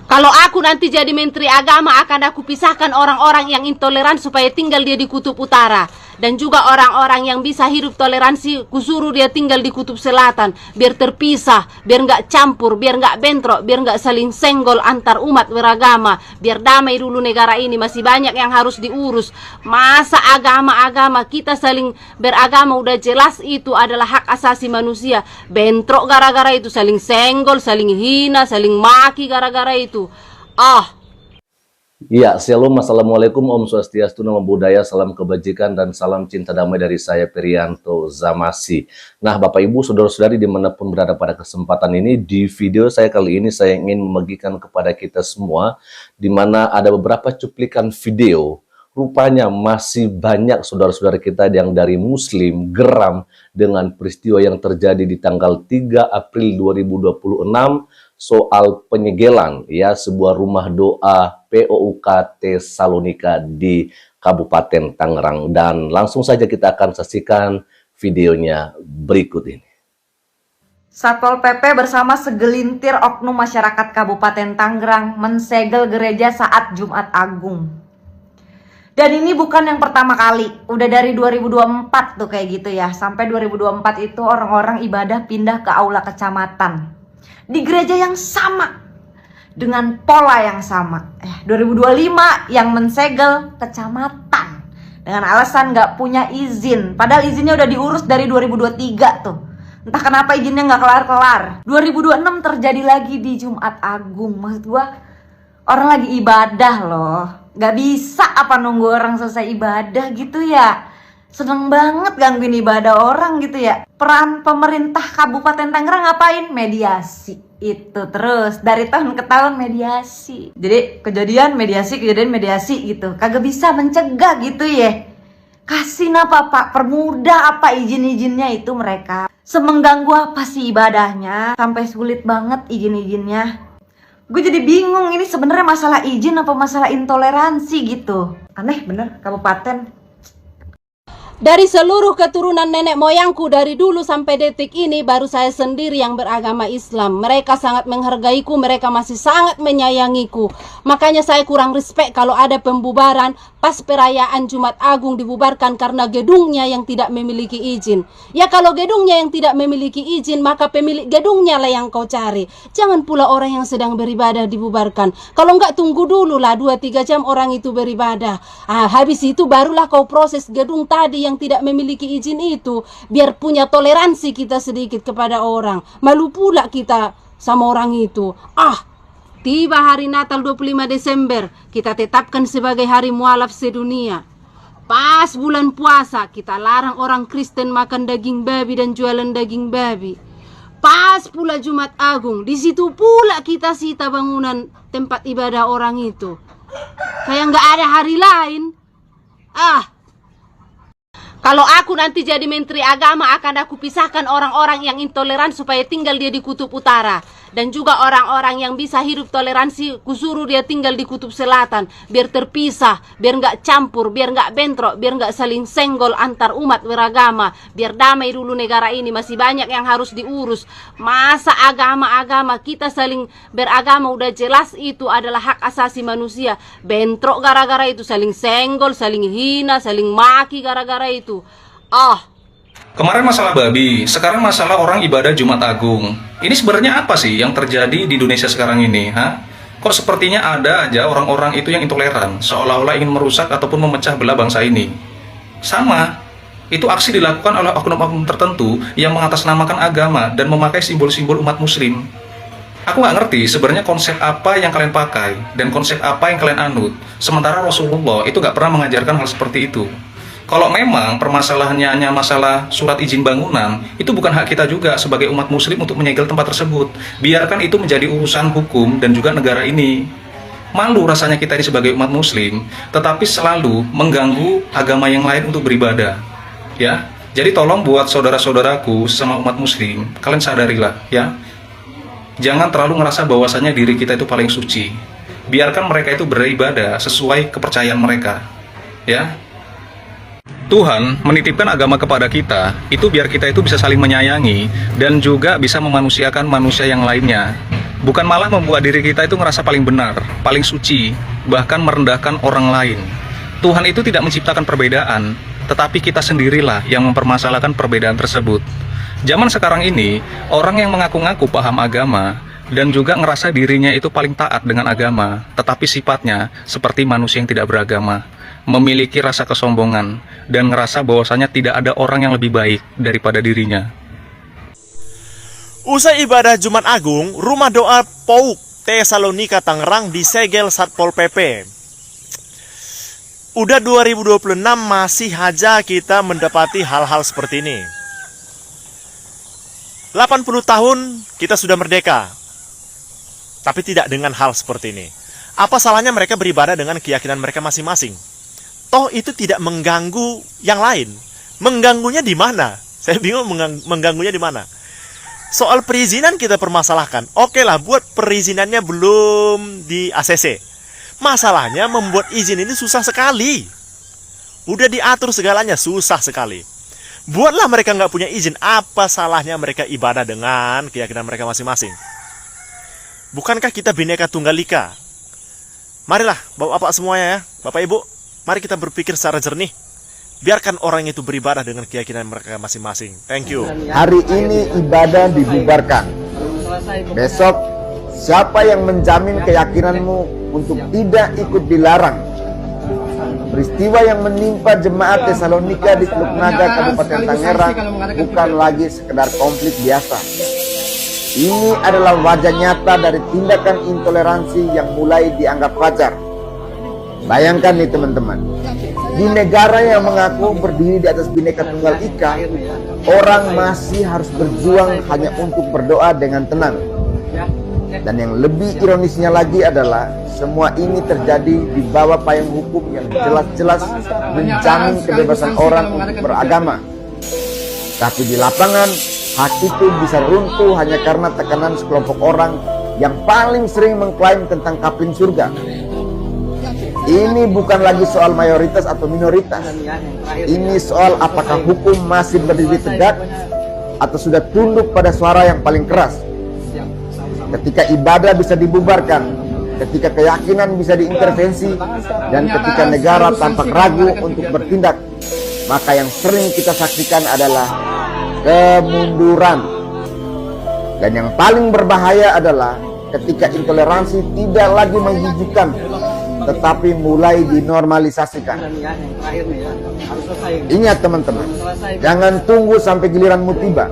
Kalau aku nanti jadi menteri agama, akan aku pisahkan orang-orang yang intoleran supaya tinggal dia di kutub utara. Dan juga orang-orang yang bisa hidup toleransi, kusuruh dia tinggal di kutub selatan. Biar terpisah, biar nggak campur, biar nggak bentrok, biar nggak saling senggol antar umat beragama. Biar damai dulu negara ini, masih banyak yang harus diurus. Masa agama-agama kita saling beragama udah jelas itu adalah hak asasi manusia. Bentrok gara-gara itu, saling senggol, saling hina, saling maki gara-gara itu. Ya, Shalom, Assalamualaikum, Om Swastiastu, Namo Buddhaya, salam kebajikan dan salam cinta damai dari saya, Perianto Zamasi. Nah, Bapak Ibu, Saudara-saudari dimanapun berada pada kesempatan ini, di video saya kali ini saya ingin membagikan kepada kita semua, di mana ada beberapa cuplikan video. Rupanya masih banyak saudara-saudara kita yang dari Muslim geram dengan peristiwa yang terjadi di tanggal 3 April 2026 soal penyegelan ya sebuah rumah doa POUK Tesalonika di Kabupaten Tangerang. Dan langsung saja kita akan saksikan videonya berikut ini. Satpol PP bersama segelintir oknum masyarakat Kabupaten Tangerang mensegel gereja saat Jumat Agung. Dan ini bukan yang pertama kali, udah dari 2024 tuh kayak gitu ya. Sampai 2024 itu orang-orang ibadah pindah ke aula kecamatan. Di gereja yang sama, dengan pola yang sama. 2025 yang mensegel kecamatan. Dengan alasan gak punya izin. Padahal izinnya udah diurus dari 2023 tuh. Entah kenapa izinnya gak kelar-kelar. 2026 terjadi lagi di Jumat Agung. Maksud gua, orang lagi ibadah loh. Gak bisa apa nunggu orang selesai ibadah gitu ya. Seneng banget gangguin ibadah orang gitu ya. Peran pemerintah Kabupaten Tangerang ngapain? Mediasi. Itu terus dari tahun ke tahun mediasi. Jadi kejadian mediasi gitu. Kagak bisa mencegah gitu ya. Kasih apa Pak? Permudah apa izin-izinnya itu mereka. Semengganggu apa sih ibadahnya sampai sulit banget izin-izinnya. Gue jadi bingung, ini sebenarnya masalah izin apa masalah intoleransi gitu. Aneh bener kabupaten. Dari seluruh keturunan nenek moyangku dari dulu sampai detik ini baru saya sendiri yang beragama Islam. Mereka sangat menghargaiku, mereka masih sangat menyayangiku. Makanya saya kurang respect kalau ada pembubaran pas perayaan Jumat Agung dibubarkan karena gedungnya yang tidak memiliki izin. Ya kalau gedungnya yang tidak memiliki izin, maka pemilik gedungnya lah yang kau cari. Jangan pula orang yang sedang beribadah dibubarkan. Kalau enggak tunggu dulu lah 2-3 jam orang itu beribadah. Habis itu barulah kau proses gedung tadi yang tidak memiliki izin itu, biar punya toleransi kita sedikit kepada orang. Malu pula kita sama orang itu. Tiba hari Natal 25 Desember, kita tetapkan sebagai hari mualaf sedunia. Pas bulan puasa, kita larang orang Kristen makan daging babi dan jualan daging babi. Pas pula Jumat Agung, di situ pula kita sita bangunan tempat ibadah orang itu. Kayak nggak ada hari lain. Kalau aku nanti jadi menteri agama, akan aku pisahkan orang-orang yang intoleran supaya tinggal dia di kutub utara. Dan juga orang-orang yang bisa hidup toleransi, kusuruh dia tinggal di kutub selatan. Biar terpisah, biar nggak campur, biar nggak bentrok, biar nggak saling senggol antar umat beragama. Biar damai dulu negara ini, masih banyak yang harus diurus. Masa agama-agama kita saling beragama udah jelas itu adalah hak asasi manusia. Bentrok gara-gara itu, saling senggol, saling hina, saling maki gara-gara itu. Kemarin masalah babi, sekarang masalah orang ibadah Jumat Agung. Ini sebenarnya apa sih yang terjadi di Indonesia sekarang ini? Kok sepertinya ada aja orang-orang itu yang intoleran, seolah-olah ingin merusak ataupun memecah belah bangsa ini. Sama, itu aksi dilakukan oleh oknum-oknum tertentu yang mengatasnamakan agama dan memakai simbol-simbol umat muslim. Aku nggak ngerti sebenarnya konsep apa yang kalian pakai dan konsep apa yang kalian anut. Sementara Rasulullah itu nggak pernah mengajarkan hal seperti itu. Kalau memang permasalahannya hanya masalah surat izin bangunan, itu bukan hak kita juga sebagai umat muslim untuk menyegel tempat tersebut. Biarkan itu menjadi urusan hukum dan juga negara ini. Malu rasanya kita ini sebagai umat muslim, tetapi selalu mengganggu agama yang lain untuk beribadah. Ya, jadi tolong buat saudara-saudaraku sama umat muslim, kalian sadarilah ya. Jangan terlalu ngerasa bahwasannya diri kita itu paling suci. Biarkan mereka itu beribadah sesuai kepercayaan mereka. Ya. Tuhan menitipkan agama kepada kita, itu biar kita itu bisa saling menyayangi dan juga bisa memanusiakan manusia yang lainnya. Bukan malah membuat diri kita itu ngerasa paling benar, paling suci, bahkan merendahkan orang lain. Tuhan itu tidak menciptakan perbedaan, tetapi kita sendirilah yang mempermasalahkan perbedaan tersebut. Zaman sekarang ini, orang yang mengaku-ngaku paham agama dan juga ngerasa dirinya itu paling taat dengan agama, tetapi sifatnya seperti manusia yang tidak beragama, memiliki rasa kesombongan dan ngerasa bahwasanya tidak ada orang yang lebih baik daripada dirinya. Usai ibadah Jumat Agung, rumah doa POUK Tesalonika Tangerang disegel Satpol PP. Udah 2026 masih aja kita mendapati hal-hal seperti ini. 80 tahun kita sudah merdeka, tapi tidak dengan hal seperti ini. Apa salahnya mereka beribadah dengan keyakinan mereka masing-masing? Toh itu tidak mengganggu yang lain. Mengganggunya di mana? Saya bingung mengganggunya di mana. Soal perizinan kita permasalahkan. Oke lah, buat perizinannya belum di ACC. Masalahnya membuat izin ini susah sekali. Udah diatur segalanya, susah sekali. Buatlah mereka nggak punya izin. Apa salahnya mereka ibadah dengan keyakinan mereka masing-masing? Bukankah kita Bhinneka Tunggal Ika? Marilah, bapak-bapak semuanya ya, bapak ibu, mari kita berpikir secara jernih. Biarkan orang itu beribadah dengan keyakinan mereka masing-masing. Thank you. Hari ini ibadah dibubarkan. Besok, siapa yang menjamin keyakinanmu untuk tidak ikut dilarang? Peristiwa yang menimpa jemaat Tesalonika di Teluk Naga, Kabupaten Tangerang bukan lagi sekedar konflik biasa. Ini adalah wajah nyata dari tindakan intoleransi yang mulai dianggap wajar. Bayangkan nih teman-teman, di negara yang mengaku berdiri di atas Bhinneka Tunggal Ika, orang masih harus berjuang hanya untuk berdoa dengan tenang. Dan yang lebih ironisnya lagi adalah semua ini terjadi di bawah payung hukum yang jelas-jelas menjamin kebebasan orang untuk beragama. Tapi di lapangan, hak itu bisa runtuh hanya karena tekanan sekelompok orang yang paling sering mengklaim tentang kapling surga. Ini bukan lagi soal mayoritas atau minoritas. Ini soal apakah hukum masih berdiri tegak atau sudah tunduk pada suara yang paling keras. Ketika ibadah bisa dibubarkan, ketika keyakinan bisa diintervensi, dan ketika negara tampak ragu untuk bertindak, maka yang sering kita saksikan adalah kemunduran. Dan yang paling berbahaya adalah ketika intoleransi tidak lagi menghijaukan, tetapi mulai dinormalisasikan. Ingat teman-teman, jangan tunggu sampai giliranmu tiba.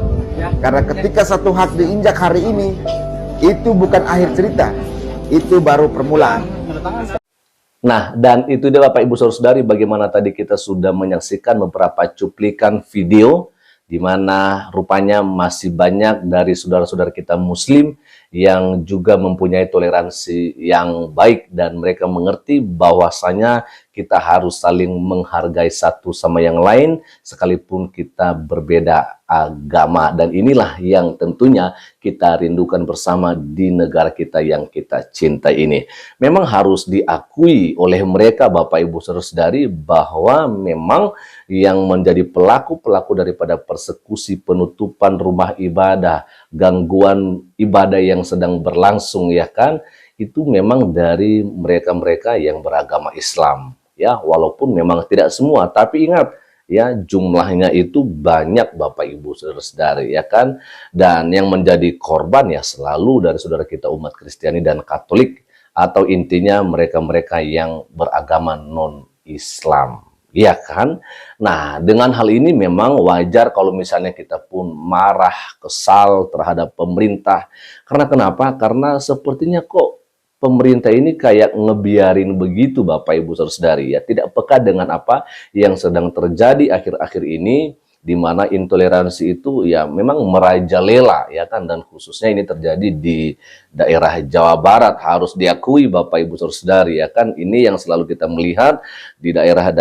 Karena ketika satu hak diinjak hari ini, itu bukan akhir cerita, itu baru permulaan. Nah, dan itu dia Bapak Ibu Saudara-saudari, bagaimana tadi kita sudah menyaksikan beberapa cuplikan video di mana rupanya masih banyak dari saudara-saudara kita Muslim yang juga mempunyai toleransi yang baik dan mereka mengerti bahwasanya kita harus saling menghargai satu sama yang lain sekalipun kita berbeda agama, dan inilah yang tentunya kita rindukan bersama di negara kita yang kita cintai ini. Memang harus diakui oleh mereka Bapak Ibu Saudara-saudari bahwa memang yang menjadi pelaku-pelaku daripada persekusi, penutupan rumah ibadah, gangguan ibadah yang sedang berlangsung ya kan, itu memang dari mereka-mereka yang beragama Islam ya, walaupun memang tidak semua, tapi ingat ya, jumlahnya itu banyak Bapak Ibu Saudara-saudari ya kan, dan yang menjadi korban ya selalu dari saudara kita umat Kristiani dan Katolik, atau intinya mereka-mereka yang beragama non-Islam ya kan. Nah, dengan hal ini memang wajar kalau misalnya kita pun marah, kesal terhadap pemerintah. Karena kenapa? Karena sepertinya kok pemerintah ini kayak ngebiarin begitu Bapak Ibu Saudara-saudari ya, tidak peka dengan apa yang sedang terjadi akhir-akhir ini, di mana intoleransi itu ya memang merajalela ya kan, dan khususnya ini terjadi di daerah Jawa Barat, harus diakui Bapak Ibu Saudara-saudari ya kan. Ini yang selalu kita melihat di daerah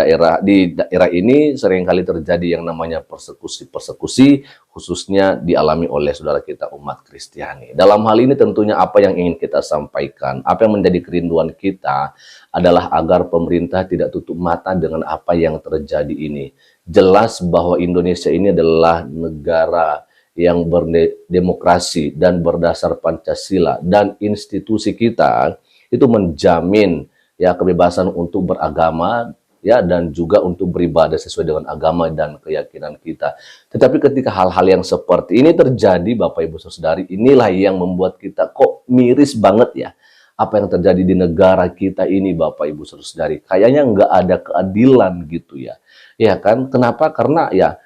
ini seringkali terjadi yang namanya persekusi, khususnya dialami oleh saudara kita umat Kristiani. Dalam hal ini tentunya apa yang ingin kita sampaikan, apa yang menjadi kerinduan kita adalah agar pemerintah tidak tutup mata dengan apa yang terjadi ini. Jelas bahwa Indonesia ini adalah negara yang berdemokrasi dan berdasar Pancasila dan institusi kita itu menjamin ya kebebasan untuk beragama ya dan juga untuk beribadah sesuai dengan agama dan keyakinan kita. Tetapi ketika hal-hal yang seperti ini terjadi, Bapak Ibu Saudari, inilah yang membuat kita kok miris banget ya. Apa yang terjadi di negara kita ini, Bapak Ibu Saudari, kayaknya nggak ada keadilan gitu ya. Ya kan? Kenapa? Karena ya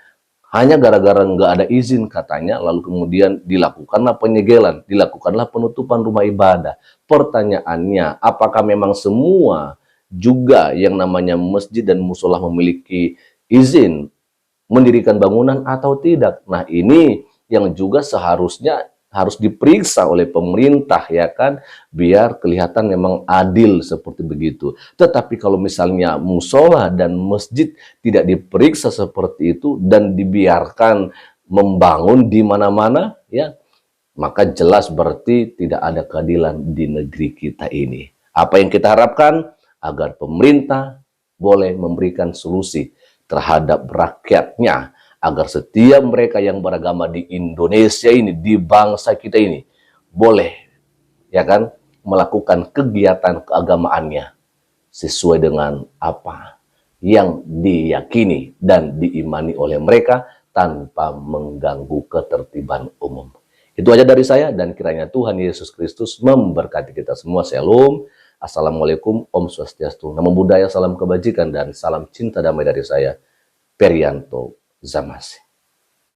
hanya gara-gara nggak ada izin katanya, lalu kemudian dilakukanlah penyegelan, dilakukanlah penutupan rumah ibadah. Pertanyaannya, apakah memang semua juga yang namanya masjid dan musola memiliki izin mendirikan bangunan atau tidak? Nah, ini yang juga seharusnya harus diperiksa oleh pemerintah ya kan, biar kelihatan memang adil seperti begitu. Tetapi kalau misalnya musola dan masjid tidak diperiksa seperti itu dan dibiarkan membangun di mana-mana ya, maka jelas berarti tidak ada keadilan di negeri kita ini. Apa yang kita harapkan? Agar pemerintah boleh memberikan solusi terhadap rakyatnya, agar setiap mereka yang beragama di Indonesia ini, di bangsa kita ini, boleh ya kan melakukan kegiatan keagamaannya sesuai dengan apa yang diyakini dan diimani oleh mereka tanpa mengganggu ketertiban umum. Itu aja dari saya, dan kiranya Tuhan Yesus Kristus memberkati kita semua. Shalom. Assalamualaikum, Om Swastiastu, Namo Buddhaya, salam kebajikan dan salam cinta damai dari saya, Perianto Zamasi.